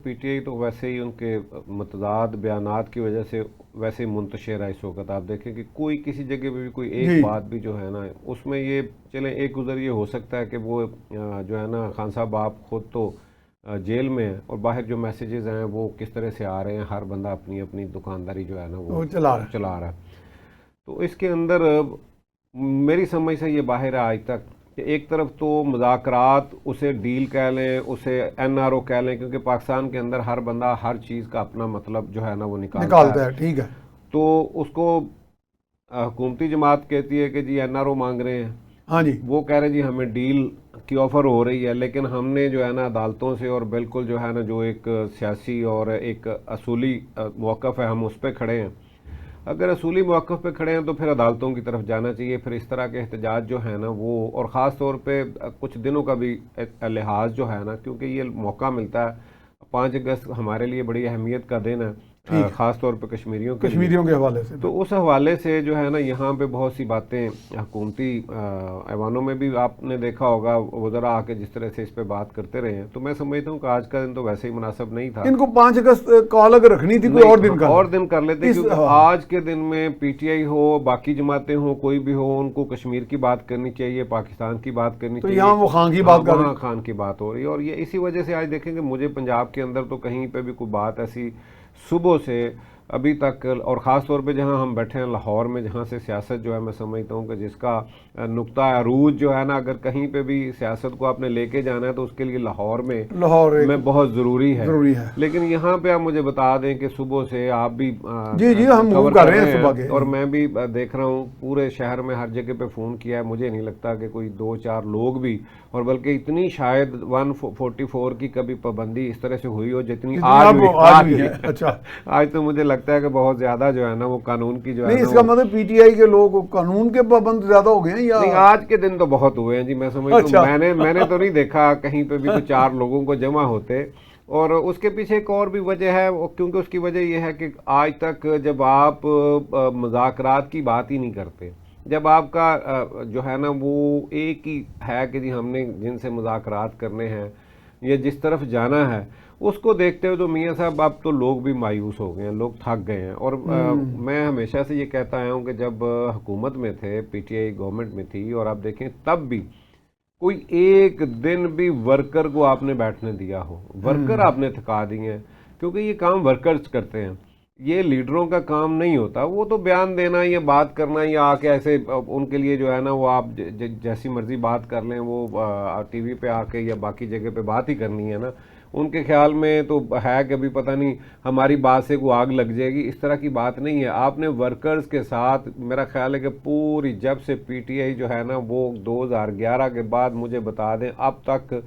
PTI तो वैसे ही उनके मतदाद बयानात की वजह से वैसे ही मुंतशिर है इस वक्त। आप देखें कि कोई किसी जगह पे भी कोई एक बात भी जो है ना उसमें ये चलें एक गुजर ये हो सकता है कि वो जो है ना खान साहब आप खुद तो जेल में है और बाहर जो मैसेजेस हैं वो किस तरह से आ रहे हैं, हर बंदा अपनी अपनी दुकानदारी जो है ना वो चला रहा है। तो इसके अंदर मेरी समझ से ये बाहर है आज तक कि एक तरफ तो मुज़ाकरात, उसे डील कह लें, उसे एनआरओ कह लें, क्योंकि पाकिस्तान के अंदर हर बंदा हर चीज़ का अपना मतलब जो है ना वो निकालता है। ठीक है। तो उसको हुकूमती जमात कहती है कि जी एनआरओ मांग रहे हैं, हाँ जी, वो कह रहे हैं जी हमें डील की ऑफ़र हो रही है, लेकिन हमने जो है ना अदालतों से और बिल्कुल जो है ना जो एक सियासी और एक असूली मौक़िफ़ है हम उस पर खड़े हैं। अगर असूली मौक़िफ़ पे खड़े हैं तो फिर अदालतों की तरफ जाना चाहिए। फिर इस तरह के एहतजाज जो है ना वो, और ख़ास तौर पे कुछ दिनों का भी लिहाज जो है ना, क्योंकि ये मौका मिलता है, 5 अगस्त हमारे लिए बड़ी अहमियत का दिन है, ख़ास तौर पे कश्मीरियों के हवाले से। तो उस हवाले से जो है ना यहाँ पे बहुत सी बातें हुकूमती ऐवानों में भी आपने देखा होगा, वज़रा आके जिस तरह से इस पे बात करते रहे हैं। तो मैं समझता हूँ कि आज का दिन तो वैसे ही मुनासिब नहीं था। इनको 5 अगस्त कॉल अगर रखनी थी कोई और दिन कर लेते, क्योंकि आज के दिन में पीटीआई हो, बाकी जमातें हो, कोई भी हो, उनको कश्मीर की बात करनी चाहिए, पाकिस्तान की बात करनी चाहिए। यहाँ वो खान की बात कर रहे हैं, खान की बात हो रही है। और ये इसी वजह से आज देखेंगे मुझे पंजाब के अंदर तो कहीं पे भी कोई बात ऐसी सुबह से अभी तक, और ख़ास तौर पे जहां हम बैठे हैं लाहौर में, जहां से सियासत जो है मैं समझता हूं कि जिसका नुक्ता अरूज जो है ना, अगर कहीं पे भी सियासत को आपने लेके जाना है तो उसके लिए लाहौर में बहुत ज़रूरी है। लेकिन यहाँ पे आप मुझे बता दें कि सुबह से आप भी जी हम कवर कर रहे हैं सुबह के, और मैं भी देख रहा हूँ पूरे शहर में हर जगह पे फ़ोन किया है। मुझे नहीं लगता कि कोई 2-4 लोग भी, और बल्कि इतनी शायद 144 की कभी पाबंदी इस तरह से हुई हो जितनी आज है। अच्छा, आज तो मुझे लगता है कि बहुत ज्यादा जो है ना वो कानून की जो है, इसका मतलब पीटीआई के लोग कानून के पाबंद ज्यादा हो गए हैं या नहीं? आज के दिन तो बहुत हुए हैं जी, मैं समझता हूँ। मैंने तो नहीं देखा कहीं पे भी 4 लोगों को जमा होते। और उसके पीछे एक और भी वजह है, क्योंकि उसकी वजह यह है कि आज तक जब आप मुज़ाकरात की बात ही नहीं करते, जब आपका जो है ना वो एक ही है कि जी हमने जिनसे मुज़ाकरात करने हैं या जिस तरफ जाना है, उसको देखते हुए तो मियाँ साहब अब तो लोग भी मायूस हो गए हैं, लोग थक गए हैं। और मैं हमेशा से ये कहता आया हूँ कि जब हुकूमत में थे, पीटीआई गवर्नमेंट में थी, और आप देखें तब भी कोई एक दिन भी वर्कर को आपने बैठने दिया हो, वर्कर आपने थका दिए हैं, क्योंकि ये काम वर्कर्स करते हैं, ये लीडरों का काम नहीं होता। वो तो बयान देना या बात करना या आके ऐसे उनके लिए जो है ना वो आप जैसी मर्जी बात कर लें, वो टीवी पे आके या बाकी जगह पे बात ही करनी है ना। उनके ख्याल में तो है कि अभी पता नहीं हमारी बात से कोई आग लग जाएगी, इस तरह की बात नहीं है। आपने वर्कर्स के साथ, मेरा ख्याल है कि पूरी जब से पीटीआई जो है ना वो 2011 के बाद मुझे बता दें अब तक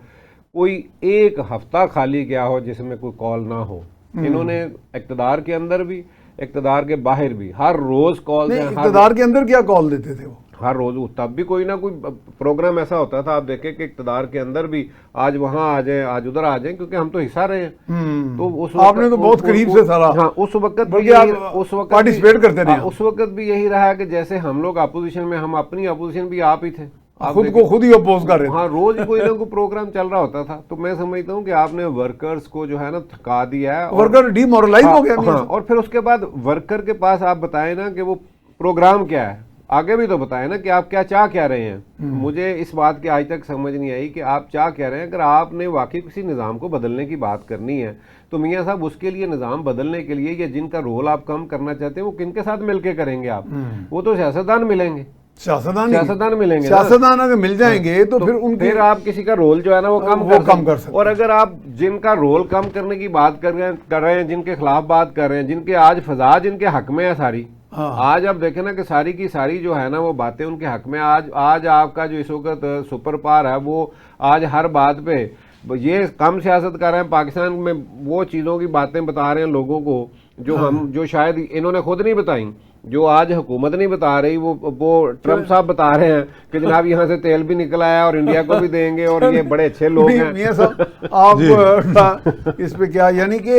कोई एक हफ्ता खाली गया हो जिसमें कोई कॉल ना हो। इन्होंने इक़्तिदार के अंदर भी, इक़्तिदार के बाहर भी हर रोज कॉल। इक़्तिदार के अंदर क्या कॉल देते थे वो? हर रोज, तब भी कोई ना कोई प्रोग्राम ऐसा होता था। आप देखें कि इक़्तिदार के अंदर भी आज वहां आ जाए, आज उधर आ जाए, क्योंकि हम तो हिस्सा रहे हैं। तो उस आपने तो बहुत करीब से सारा, हाँ, उस वक्त पार्टिसिपेट करते थे। उस वक्त भी यही रहा कि जैसे हम लोग अपोजिशन में, हम अपनी अपोजिशन भी आप ही थे, खुद को खुद ही अपोज कर रहे थे। हाँ, रोज कोई ना कोई प्रोग्राम चल रहा होता था। तो मैं समझता हूँ कि आपने वर्कर्स को जो है ना थका दिया है, वर्कर डिमोरलाइज हो गया। हाँ, और फिर उसके बाद वर्कर के पास आप बताएं ना कि वो प्रोग्राम क्या है, आगे भी तो बताएं ना कि आप क्या चाह रहे हैं। मुझे इस बात की आज तक समझ नहीं आई कि आप चाह क्या रहे हैं। अगर आपने वाकई किसी निज़ाम को बदलने की बात करनी है तो मियाँ साहब उसके लिए निज़ाम बदलने के लिए या जिनका रोल आप कम करना चाहते हैं वो किनके साथ मिलकर करेंगे आप? वो तो सियासतदान मिलेंगे, सियासतदान मिलेंगे, सियासतदान अगर मिल जाएंगे तो फिर आप किसी का रोल जो है ना वो कम कर सकते। और अगर आप जिनका रोल कम करने की बात कर रहे हैं, जिनके खिलाफ बात कर रहे हैं, जिनके आज फजा जिनके हक में है सारी, आज आप देखें ना कि सारी की सारी जो है ना वो बातें उनके हक में। आज आपका जो इस वक्त सुपर पावर है वो आज हर बात पे ये कम सियासत कर रहे हैं, पाकिस्तान में वो चीज़ों की बातें बता रहे हैं लोगों को जो शायद इन्होंने खुद नहीं बताई, जो आज हुकूमत नहीं बता रही, वो ट्रम्प साहब बता रहे हैं कि जनाब यहाँ से तेल भी निकला है और इंडिया को भी देंगे और ये बड़े अच्छे लोग हैं। मियां साहब आप इस पे क्या, यानी कि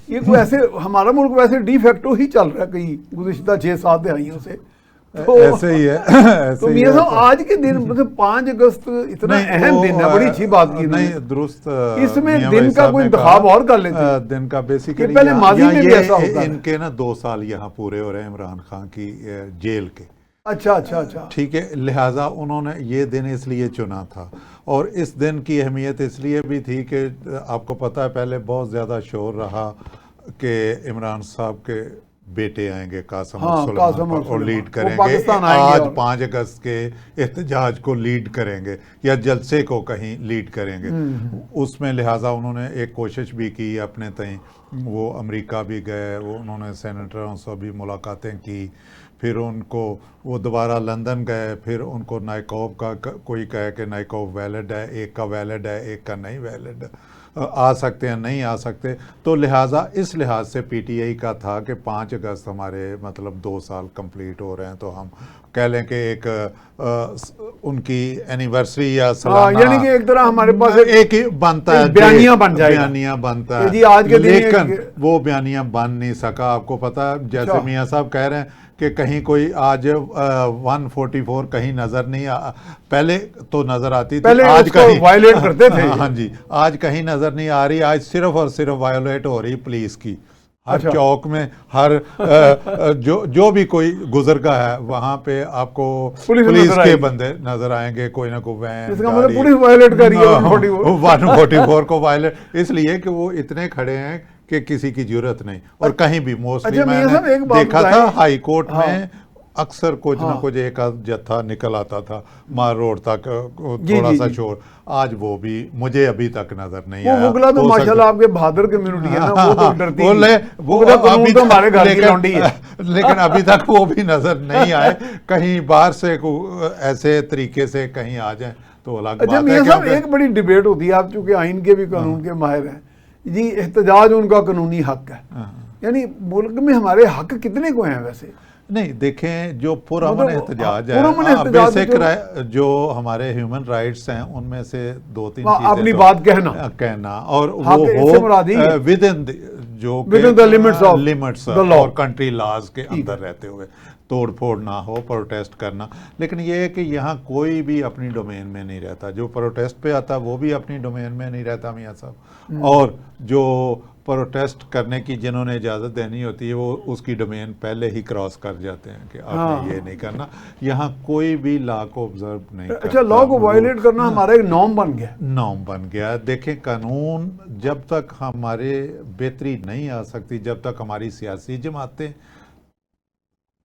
ये कोई ऐसे हमारा मुल्क वैसे डी फैक्टो ही चल रहा है कहीं गुज़िश्ता 6-7 दहाइयों से, तो ऐसे ही है। तो मियां साहब आज के दिन मतलब 5 अगस्त इतना अहम दिन है, बड़ी अच्छी बात की नहीं दुरुस्त, इसमें दिन का कोई इंतखाब और कर लेते दिन का बेसिकली पहले माजी में भी ऐसा होता है। इनके ना 2 साल यहाँ पूरे हो रहे हैं इमरान खान की जेल के। अच्छा ठीक है, लिहाजा उन्होंने ये दिन इसलिए चुना था, और इस दिन की अहमियत इसलिए भी थी कि आपको पता है पहले बहुत ज़्यादा शोर रहा कि इमरान साहब के बेटे आएंगे कासिम और सुलेमान और लीड करेंगे, आज 5 अगस्त के एहतजाज को लीड करेंगे या जलसे को कहीं लीड करेंगे। उसमें लिहाजा उन्होंने एक कोशिश भी की अपने तय, वो अमेरिका भी गए, वो उन्होंने सेनेटरों से भी मुलाकातें की, फिर उनको वो दोबारा लंदन गए, फिर उनको नाइकॉब का कोई कहे कि नाइकॉब वैलिड है, एक का वैलिड है, एक का नहीं वैलिड, आ सकते हैं नहीं आ सकते। तो लिहाजा इस लिहाज से पीटीआई का था कि 5 अगस्त हमारे मतलब 2 साल कंप्लीट हो रहे हैं, तो हम कह लें कि एक उनकी एनिवर्सरी या सालाना, यानी कि एक तरह हमारे पास एक ही बनता है, बयानिया बन जाएगा, बयानिया बनता है जी आज के दिन, लेकिन वो बयानिया बन नहीं सका। आपको पता है जैसे मियाँ साहब कह रहे हैं कि कहीं कोई आज 144 कहीं नजर नहीं पहले तो नजर आती थी, आज कहीं वायलेट करते थे। हाँ जी, आज कहीं नजर नहीं आ रही, आज सिर्फ और सिर्फ वायलेट हो रही पुलिस की। हर चौक में, हर जो भी कोई गुजरगा है वहां पे आपको पुलिस के बंदे नजर आएंगे, कोई ना कोई वैन, इसका मतलब पुलिस वायलेट कर रही है 144 को वायलेट, इसलिए कि वो इतने खड़े हैं कि किसी की जरूरत नहीं। और कहीं भी मोस्टली मैंने देखा था हाई कोर्ट में अक्सर कुछ ना कुछ एक जत्था निकल आता था मार रोड तक, थोड़ा सा शोर। आज वो भी मुझे अभी तक नजर नहीं आया। वो तो माशाल्लाह आपके बहादुर कम्युनिटी है ना, वो तो डरती है, वो अभी तो हमारे घर की लौंडी है, लेकिन अभी तक वो भी नजर नहीं आए। कहीं बाहर से ऐसे तरीके से कहीं आ जाए तो अलग बात है। साहब एक बड़ी डिबेट होती है, आप चूंकि आइन के भी कानून के माहिर हैं जी, एहतजाज उनका कानूनी हक है, यानी मुल्क में हमारे हक कितने को हैं वैसे? नहीं देखें, जो पुरअमन एहतजाज है, बेसिक जो हमारे ह्यूमन राइट्स हैं उनमें से 2-3 चीजें अपनी बात कहना और वो हो विद इन जो लिमिट्स और कंट्री लॉज के अंदर रहते हुए, तोड़ फोड़ ना हो, प्रोटेस्ट करना। लेकिन ये है कि यहाँ कोई भी अपनी डोमेन में नहीं रहता, जो प्रोटेस्ट पे आता वो भी अपनी डोमेन में नहीं रहता मियाँ साहब, और जो प्रोटेस्ट करने की जिन्होंने इजाज़त देनी होती है वो उसकी डोमेन पहले ही क्रॉस कर जाते हैं कि आपने ये नहीं करना। यहाँ कोई भी लॉ को ऑब्जर्व नहीं करता। अच्छा, लॉ को वायलेट करना हमारा एक नॉर्म बन गया। देखें, कानून जब तक हमारे बेहतरी नहीं आ सकती, जब तक हमारी सियासी जमातें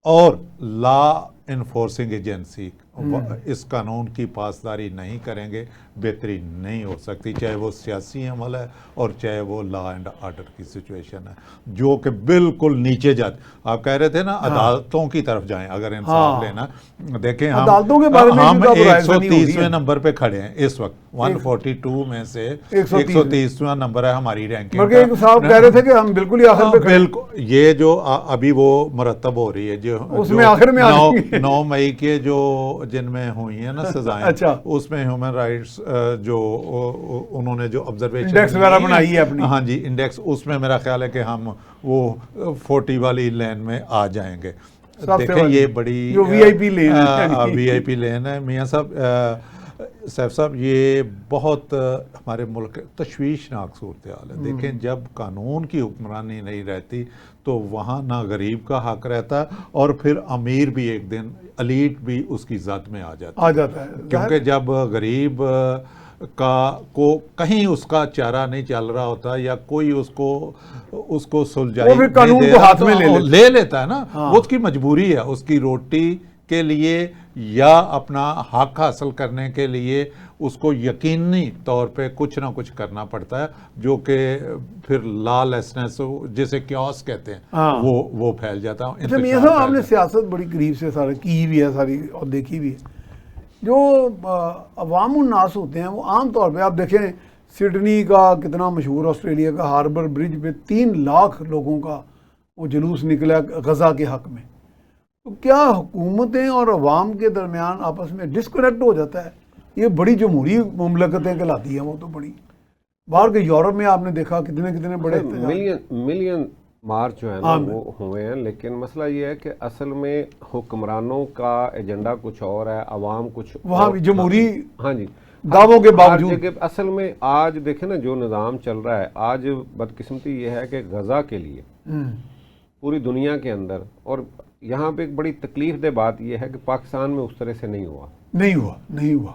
और लॉ इन्फोर्सिंग एजेंसी इस कानून की पासदारी नहीं करेंगे, बेहतरी नहीं हो सकती, चाहे वो सियासी अमल है और चाहे वो लॉ एंड ऑर्डर की सिचुएशन है, जो कि बिल्कुल नीचे जाते। आप कह रहे थे ना अदालतों की तरफ जाएं अगर इंसाफ लेना, देखें हम 130वें नंबर पे खड़े हैं इस वक्त, 142 में से 130वां नंबर है हमारी रैंकिंग। साहब कह रहे थे कि हम बिल्कुल ही आखिर पे, बिल्कुल ये जो अभी वो मुरतब हो रही है, जो उसमें आखिर में 9 मई के जो जिनमें हुई है ना सजाएं, अच्छा, उसमें ह्यूमन राइट्स जो उन्होंने जो ऑब्जर्वेशन इंडेक्स वगैरह बनाई है अपनी, हाँ जी इंडेक्स, उसमें मेरा ख्याल है कि हम वो 40 वाली लेन में आ जाएंगे। देखें ये बड़ी वीआईपी लेन है मियाँ साहब, सैफ साहब, ये बहुत हमारे मुल्क तशवीशनाक सूरत हाल है। देखें, जब कानून की हुक्मरानी नहीं रहती तो वहाँ ना गरीब का हक रहता और फिर अमीर भी एक दिन, एलीट भी उसकी ज़ात में आ जाता है। क्योंकि जब गरीब को कहीं उसका चारा नहीं चल रहा होता या कोई उसको सुलझाई कानून को हाथ में ले लेता है ना, वो उसकी मजबूरी है, उसकी रोटी के लिए या अपना हक हासिल करने के लिए उसको यकीनी तौर पे कुछ ना कुछ करना पड़ता है, जो कि फिर लॉलेसनेस जिसे क्योस कहते हैं वो फैल जाता है। आपने सियासत बड़ी करीब से सारी की भी है सारी और देखी भी है। जो अवाम उन्नास होते हैं वो आम तौर पे आप देखें, सिडनी का कितना मशहूर, ऑस्ट्रेलिया का हार्बर ब्रिज पे 3 लाख लोगों का वो जुलूस निकला गजा के हक में। तो क्या हुकूमतें और अवाम के दरमियान आपस में डिस्कनेक्ट हो जाता है? ये बड़ी जमहूरी मुमलकतें कहलाती हैं, वो तो बड़ी बाहर के यूरोप में आपने देखा कितने बड़े मिलियन मार्च जो है ना वो हुए हैं, लेकिन मसला ये है कि असल में हुक्मरानों का एजेंडा कुछ और है, अवाम कुछ वहाँ भी जमहूरी हाँ जी दावों के बावजूद असल में आज देखें ना जो निज़ाम चल रहा है, आज बदकिस्मती ये है कि गज़ा के लिए पूरी दुनिया के अंदर, और यहाँ पे एक बड़ी तकलीफ दह बात यह है कि पाकिस्तान में उस तरह से नहीं हुआ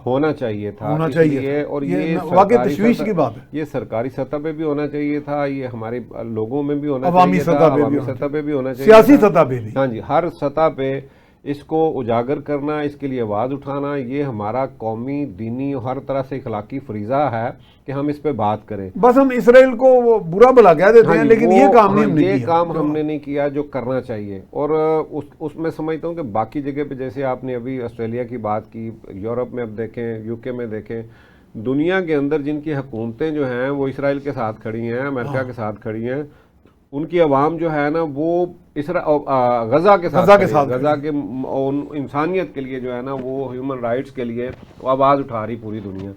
होना चाहिए था, होना चाहिए और ये वाकई तशवीश की बात है। ये सरकारी सतह पे भी होना चाहिए था, ये हमारे लोगों में भी होना अवामी चाहिए था, अवामी सतह सतह पे भी होना चाहिए, सियासी सतह पे भी। हाँ जी, हर सतह पे इसको उजागर करना, इसके लिए आवाज़ उठाना, ये हमारा कौमी, दीनी, हर तरह से इखलाकी फरीज़ा है कि हम इस पे बात करें। बस हम इसराइल को वो बुरा भला कह देते हैं, लेकिन ये काम नहीं हमने किया, काम हमने नहीं किया जो करना चाहिए। और उसमें समझता हूँ कि बाकी जगह पे, जैसे आपने अभी ऑस्ट्रेलिया की बात की, यूरोप में अब देखें, यूके में देखें, दुनिया के अंदर जिनकी हुकूमतें जो हैं वो इसराइल के साथ खड़ी हैं, अमेरिका के साथ खड़ी हैं, उनकी आवाम जो है ना वो गजा के साथ इंसानियत के लिए जो है ना, वो ह्यूमन राइट्स के लिए आवाज़ उठा रही पूरी दुनिया।